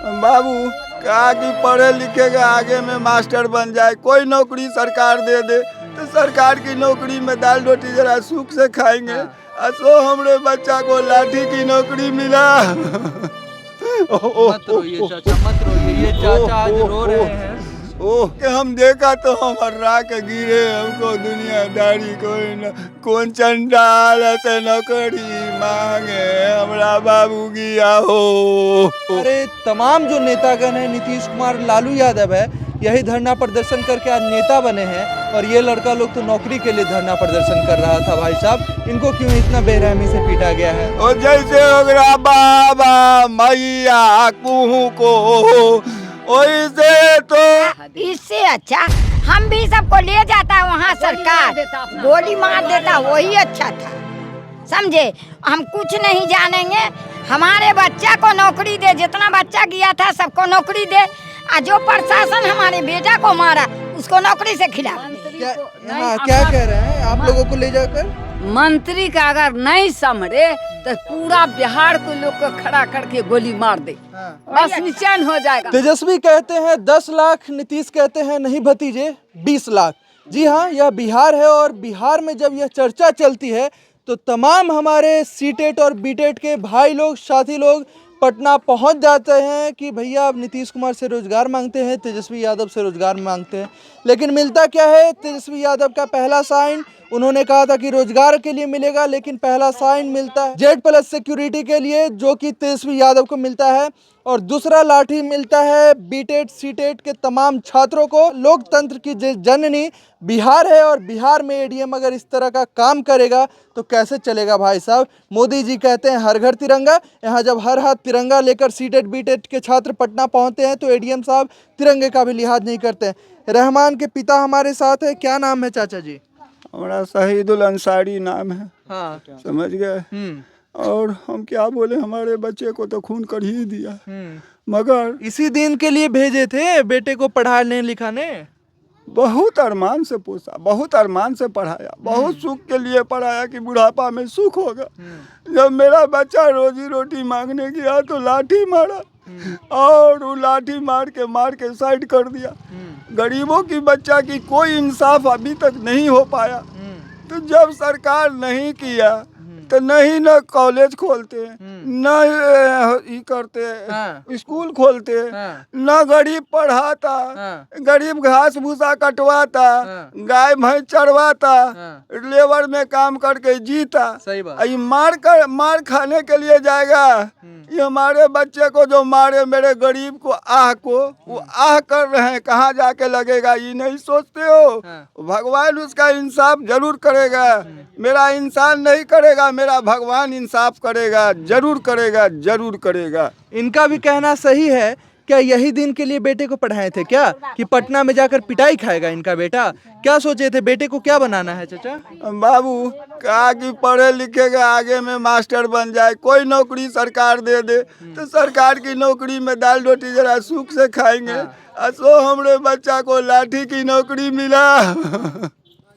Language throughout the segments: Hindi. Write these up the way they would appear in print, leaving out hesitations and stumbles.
बाबू कहा कि पढ़े लिखे के आगे में मास्टर बन जाए, कोई नौकरी सरकार दे दे तो सरकार की नौकरी में दाल रोटी जरा सुख से खाएंगे। असो हमरे बच्चा को लाठी की नौकरी मिला। मत रोइए चाचा, मत रोइए, ये चाचा आज रो रहे हैं। ओह कि हम देखा तो हम हर्रा के गिरे, हमको दुनियादारी कोई न कौन चंडाल ऐसे नौकरी मांगे हमरा बाबू गिया हो। अरे तमाम जो नेतागण है, नीतीश कुमार, लालू यादव है, यही धरना प्रदर्शन करके आज नेता बने हैं। और ये लड़का लोग तो नौकरी के लिए धरना प्रदर्शन कर रहा था। भाई साहब, इनको क्यों इतना बेरहमी से पीटा गया है? और जैसे ओकरा बाबा मैया कुहू को वैसे तो इससे अच्छा हम भी सबको ले जाता वहाँ सरकार, गोली मार देता, वही अच्छा था। समझे, हम कुछ नहीं जानेंगे, हमारे बच्चा को नौकरी दे, जितना बच्चा गया था सबको नौकरी दे। जो प्रशासन हमारे बेटा को मारा उसको नौकरी से खिला दे। क्या कह रहे हैं आप लोगों को ले जाकर? मंत्री का अगर नहीं समझे तो पूरा बिहार को लोग को खड़ा करके गोली मार दे, बस निचैन हो जाएगा। तेजस्वी कहते हैं 10 लाख, नीतीश कहते हैं नहीं भतीजे 20 लाख। जी हाँ, यह बिहार है और बिहार में जब यह चर्चा चलती है तो तमाम हमारे सीटेट और बीटेट के भाई लोग, साथी लोग पटना पहुंच जाते हैं कि भैया अब नीतीश कुमार से रोजगार मांगते हैं, तेजस्वी यादव से रोजगार मांगते हैं। लेकिन मिलता क्या है? तेजस्वी यादव का पहला साइन, उन्होंने कहा था कि रोजगार के लिए मिलेगा, लेकिन पहला साइन मिलता है Z+ सिक्योरिटी के लिए, जो कि तेजस्वी यादव को मिलता है। और दूसरा लाठी मिलता है बीटेट सीटेट के तमाम छात्रों को। लोकतंत्र की जननी बिहार है और बिहार में एडीएम अगर इस तरह का काम करेगा तो कैसे चलेगा भाई साहब? मोदी जी कहते हैं हर घर तिरंगा, यहाँ जब हर हाथ तिरंगा लेकर सीटेट बीटेट के छात्र पटना पहुँचते हैं तो एडीएम साहब तिरंगे का भी लिहाज नहीं करते। रहमान के पिता हमारे साथ है, क्या नाम है चाचा जी? हमारा शहीदुल अंसारी नाम है। हाँ, समझ गए। और हम क्या बोले, हमारे बच्चे को तो खून कर ही दिया, मगर इसी दिन के लिए भेजे थे बेटे को पढ़ाने लिखाने। बहुत अरमान से पोसा, बहुत अरमान से पढ़ाया, बहुत सुख के लिए पढ़ाया कि बुढ़ापा में सुख होगा। जब मेरा बच्चा रोजी रोटी मांगने गया तो लाठी मारा और वो लाठी मार के साइड कर दिया। गरीबों की बच्चा की कोई इंसाफ अभी तक नहीं हो पाया। तो जब सरकार नहीं किया तो नहीं न कॉलेज खोलते, न ये करते, स्कूल खोलते, न गरीब पढ़ाता, गरीब घास भूसा कटवाता, गाय भैंस चरवाता, लेबर में काम करके जीता। सही बात। ये मार खाने के लिए जाएगा। ये हमारे बच्चे को जो मारे, मेरे गरीब को वो आह कर रहे हैं, कहाँ जाके लगेगा ये नहीं सोचते हो? भगवान उसका इंसाफ जरूर करेगा। मेरा इंसान नहीं करेगा, मेरा भगवान इंसाफ करेगा, जरूर करेगा, जरूर करेगा। इनका भी कहना सही है। क्या यही दिन के लिए बेटे को पढ़ाए थे क्या, कि पटना में जाकर पिटाई खाएगा इनका बेटा? क्या सोचे थे, बेटे को क्या बनाना है चाचा? बाबू कहा कि पढ़े लिखे के आगे में मास्टर बन जाए, कोई नौकरी सरकार दे दे तो सरकार की नौकरी में दाल रोटी जरा सुख से खाएंगे। असो हमरे बच्चा को लाठी की नौकरी मिला।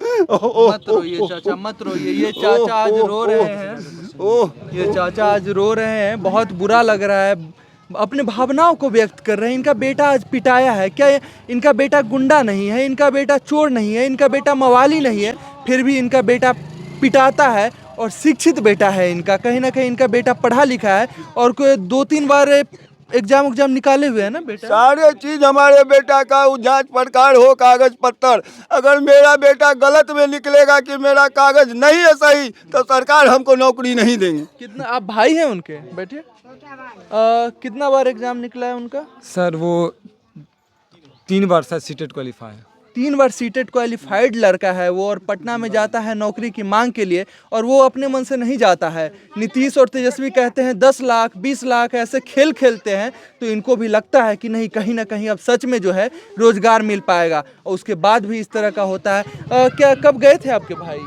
मत रोइए चाचा, मत रोइए, ये चाचा आज रो रहे हैं। ये चाचा आज रो रहे हैं, बहुत बुरा लग रहा है, अपने भावनाओं को व्यक्त कर रहे हैं। इनका बेटा आज पिटाया है। क्या इनका बेटा गुंडा नहीं है, इनका बेटा चोर नहीं है, इनका बेटा मवाली नहीं है, फिर भी इनका बेटा पिटाता है। और शिक्षित बेटा है इनका, कहीं ना कहीं इनका बेटा पढ़ा लिखा है और कोई 2-3 बार एग्जाम निकाले हुए है ना बेटा। सारे चीज हमारे बेटा का जांच पड़ताल हो, कागज पत्तर। अगर मेरा बेटा गलत में निकलेगा कि मेरा कागज नहीं है सही तो सरकार हमको नौकरी नहीं देंगे। कितना आप भाई हैं उनके बेटे? कितना बार एग्जाम निकला है उनका? सर वो 3 बार सर सीटेट क्वालिफाई है। 3 बार सीटेट क्वालिफाइड लड़का है वो, और पटना में जाता है नौकरी की मांग के लिए, और वो अपने मन से नहीं जाता है। नीतीश और तेजस्वी कहते हैं 10 लाख 20 लाख ऐसे खेल खेलते हैं, तो इनको भी लगता है कि नहीं, कहीं ना कहीं अब सच में जो है रोजगार मिल पाएगा। और उसके बाद भी इस तरह का होता है। क्या कब गए थे आपके भाई?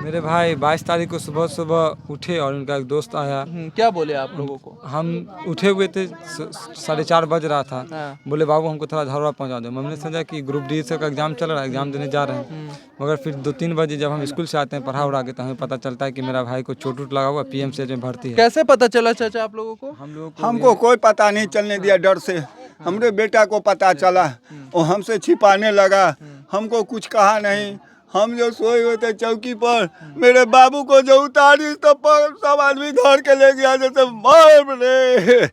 मेरे भाई 22 तारीख को सुबह सुबह उठे और उनका एक दोस्त आया। क्या बोले आप लोगों को? हम उठे हुए थे, 4:30 बज रहा था। हाँ। बोले बाबू हमको थोड़ा धरवा पहुंचा दो। हमने समझा कि ग्रुप डी से का एग्जाम चल रहा है, एग्जाम देने जा रहे हैं। मगर फिर 2-3 बजे जब हम स्कूल से आते हैं पढ़ा उड़ा के, तो हमें पता चलता है कि मेरा भाई को चोट उट लगा हुआ, PMCH में भर्ती है। कैसे पता चला चाचा आप लोगों को? हम लोगों को हमको कोई पता नहीं चलने दिया डर से। हमरे बेटा को पता चला, वो हमसे छिपाने लगा, हमको कुछ कहा नहीं। हम जो सोए हुए थे चौकी पर, मेरे बाबू को जो उतारी तो सब आदमी धर के ले गया, जैसे मार रे।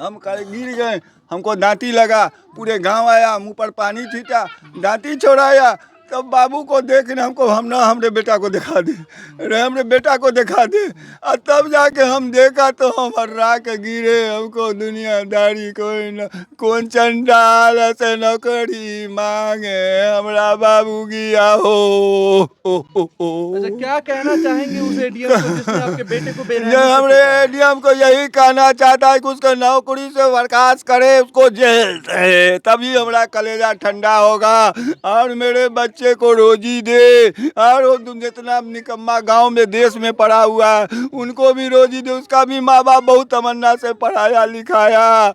हम गिर गए, हमको दांती लगा, पूरे गांव आया, मुंह पर पानी छीटा, दांती छोड़ाया। तब बाबू को देखने हमको, हम ना हमरे बेटा को दिखा दे, अरे हमरे बेटा को दिखा दे। और तब जाके हम देखा तो हम हर्रा के गिरे। हमको दुनियादारी कोई न, कौन चंडाल से नौकरी मांगे, हमरा बाबू गया हो। अच्छा, क्या कहना चाहेंगे उस एडीएम को जिसने आपके बेटे को बेरहमी ये से हमरे पिटाया? एडीएम को यही कहना चाहता है कि उसको नौकरी से बर्खास्त करे, उसको जेल से, तभी हमारा कलेजा ठंडा होगा और मेरे बच्चे को रोजी दे। और वो जितना निकम्मा गांव में देश में पढ़ा हुआ है उनको भी रोजी दे। उसका भी माँ बाप बहुत तमन्ना से पढ़ाया लिखाया।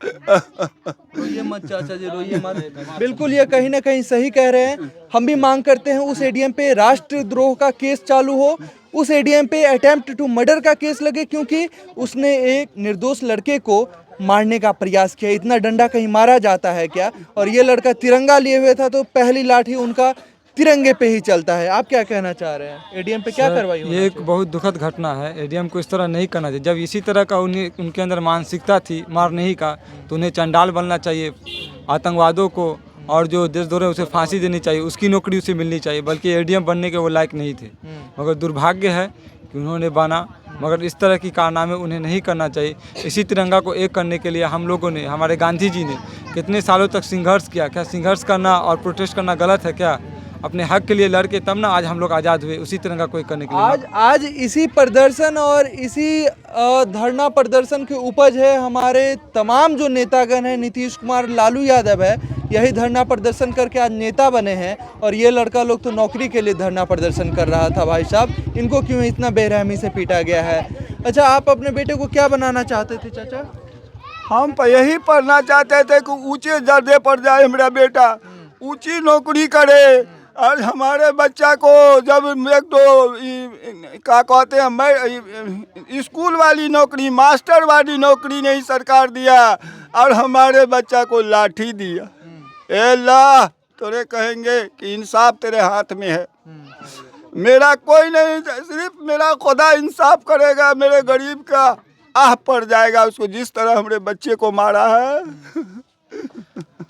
रोइए मत चाचा जी, रोइए मत। बिल्कुल, ये कहीं ना कहीं सही कह रहे हैं। हम भी मांग करते हैं उस एडीएम पे राष्ट्रद्रोह का केस चालू हो, उस एडीएम पे अटेम्प्ट टू मर्डर का केस लगे, क्योंकि उसने एक निर्दोष लड़के को मारने का प्रयास किया। इतना डंडा कहीं मारा जाता है क्या? और ये लड़का तिरंगा लिए हुए था, तो पहली लाठी उनका तिरंगे पे ही चलता है। आप क्या कहना चाह रहे हैं? एडीएम पे क्या कार्रवाई होनी ये एक बहुत दुखद घटना है। एडीएम को इस तरह नहीं करना चाहिए। जब इसी तरह का उनके अंदर मानसिकता थी मारने ही का, तो उन्हें चंडाल बनना चाहिए। आतंकवादों को और जो देशद्रोह उसे फांसी देनी चाहिए, उसकी नौकरी उसे मिलनी चाहिए। बल्कि एडीएम बनने के वो लायक नहीं थे। मगर दुर्भाग्य है कि उन्होंने बना, मगर इस तरह की कारनामे उन्हें नहीं करना चाहिए। इसी तिरंगा को एक करने के लिए हम लोगों ने, हमारे गांधी जी ने कितने सालों तक संघर्ष किया। क्या संघर्ष करना और प्रोटेस्ट करना गलत है क्या? अपने हक के लिए लड़के तब ना आज हम लोग आज़ाद हुए, उसी तिरंगा को एक करने के लिए। आज इसी प्रदर्शन और इसी धरना प्रदर्शन की उपज है हमारे तमाम जो नेतागण हैं। नीतीश कुमार, लालू यादव है, यही धरना प्रदर्शन करके आज नेता बने हैं। और ये लड़का लोग तो नौकरी के लिए धरना प्रदर्शन कर रहा था। भाई साहब, इनको क्यों इतना बेरहमी से पीटा गया है? अच्छा, आप अपने बेटे को क्या बनाना चाहते थे चाचा? हम यही पढ़ना चाहते थे कि ऊंचे दर्जे पर जाए मेरा बेटा, ऊंची नौकरी करे। और हमारे बच्चा को जब एक तो क्या कहते हैं, मैं स्कूल वाली नौकरी, मास्टर वाली नौकरी नहीं सरकार दिया, और हमारे बच्चा को लाठी दिया। ए अल्लाह, तोरे कहेंगे कि इंसाफ तेरे हाथ में है, मेरा कोई नहीं, सिर्फ मेरा खुदा इंसाफ करेगा। मेरे गरीब का आह पड़ जाएगा उसको, जिस तरह हमारे बच्चे को मारा है।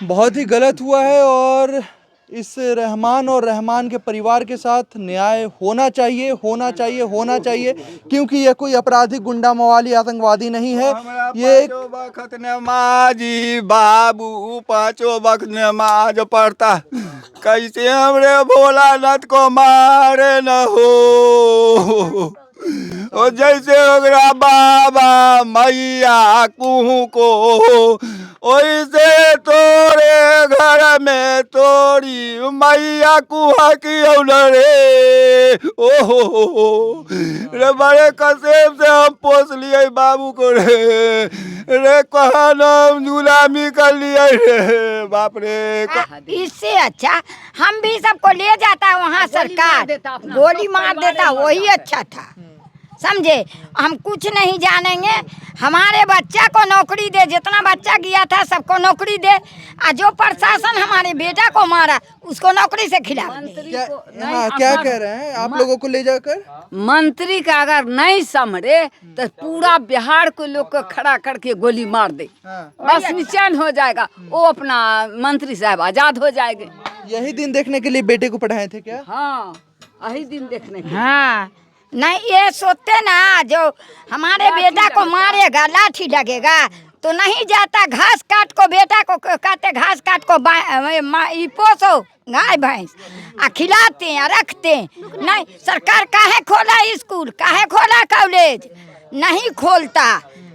बहुत ही गलत हुआ है और इस रहमान और रहमान के परिवार के साथ न्याय होना चाहिए, होना चाहिए, होना चाहिए, क्योंकि ये कोई आपराधिक गुंडा मवाली आतंकवादी नहीं है। ये एक वक्त नमाजी बाबू, 5 वक्त नमाज पढ़ता, कैसे हमरे भोलानाथ को मारे न हो। ओ जैसे ओकरा बाबा मैया कुहू को, ओइसे तोरे घर में तोरी मैया कुहा की रे। ओहो रे, बड़े कसेब से हम पोस लिए बाबू को रे कहा नाम गुलामी कर लिए रे, बाप रे। इससे अच्छा हम भी सबको ले जाता वहाँ सरकार, गोली मार देता, वही अच्छा था। समझे, हम कुछ नहीं जानेंगे, हमारे बच्चा को नौकरी दे, जितना बच्चा गया था सबको नौकरी दे। और जो प्रशासन हमारे बेटा को मारा उसको नौकरी से खिला। क्या कह रहे हैं आप लोगों को ले जाकर? मंत्री का अगर नहीं संभरे तो पूरा बिहार को लोग को खड़ा करके गोली मार दे, बस निचैन हो जाएगा। वो अपना मंत्री साहब आजाद हो जाएंगे। यही दिन देखने के लिए बेटे को पढ़ाए थे क्या? हाँ, यही दिन देखने के। हाँ, नहीं ये सोचते ना, जो हमारे बेटा को मारेगा लाठी लगेगा तो नहीं जाता। घास काट को बेटा को कहते, घास काट को पोसो गाय भैंस, खिलाते हैं रखते हैं। नहीं, सरकार काहे खोला स्कूल, काहे खोला कॉलेज? नहीं खोलता।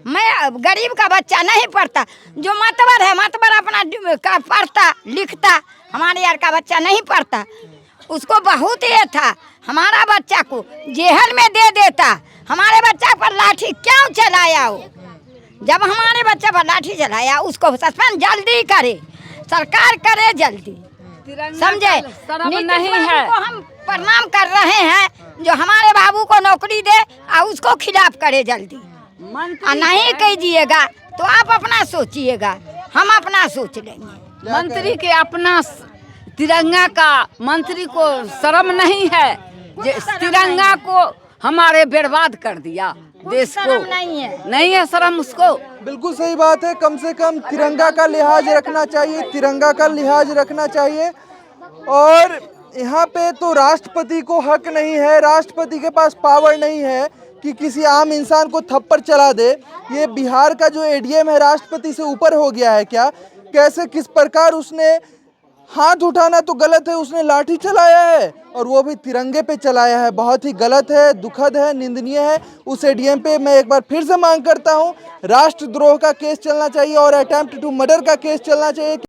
मैं गरीब का बच्चा नहीं पढ़ता, जो मतबर है मतबर अपना पढ़ता लिखता, हमारे यार का बच्चा नहीं पढ़ता। उसको बहुत ये था, हमारा बच्चा को जेल में दे देता। हमारे बच्चा पर लाठी क्यों चलाया वो? जब हमारे बच्चे पर लाठी चलाया, उसको सस्पेंड जल्दी करे, सरकार करे जल्दी, समझे? नहीं है को हम प्रणाम कर रहे हैं, जो हमारे बाबू को नौकरी दे और उसको खिलाफ करे जल्दी। और नहीं कीजिएगा तो आप अपना सोचिएगा, हम अपना सोच लेंगे। मंत्री के अपना तिरंगा का मंत्री को शर्म नहीं है, तिरंगा को हमारे बर्बाद कर दिया देश को। नहीं है शर्म उसको। बिल्कुल सही बात है, कम से कम तिरंगा का लिहाज रखना चाहिए, तिरंगा का लिहाज रखना चाहिए। और यहाँ पे तो राष्ट्रपति को हक नहीं है, राष्ट्रपति के पास पावर नहीं है कि किसी आम इंसान को थप्पड़ चला दे। ये बिहार का जो एडीएम है राष्ट्रपति से ऊपर हो गया है क्या? कैसे किस प्रकार उसने हाथ उठाना तो गलत है, उसने लाठी चलाया है और वो भी तिरंगे पे चलाया है। बहुत ही गलत है, दुखद है, निंदनीय है। उस एडीएम पे मैं एक बार फिर से मांग करता हूँ, राष्ट्रद्रोह का केस चलना चाहिए और अटेम्प्ट टू मर्डर का केस चलना चाहिए।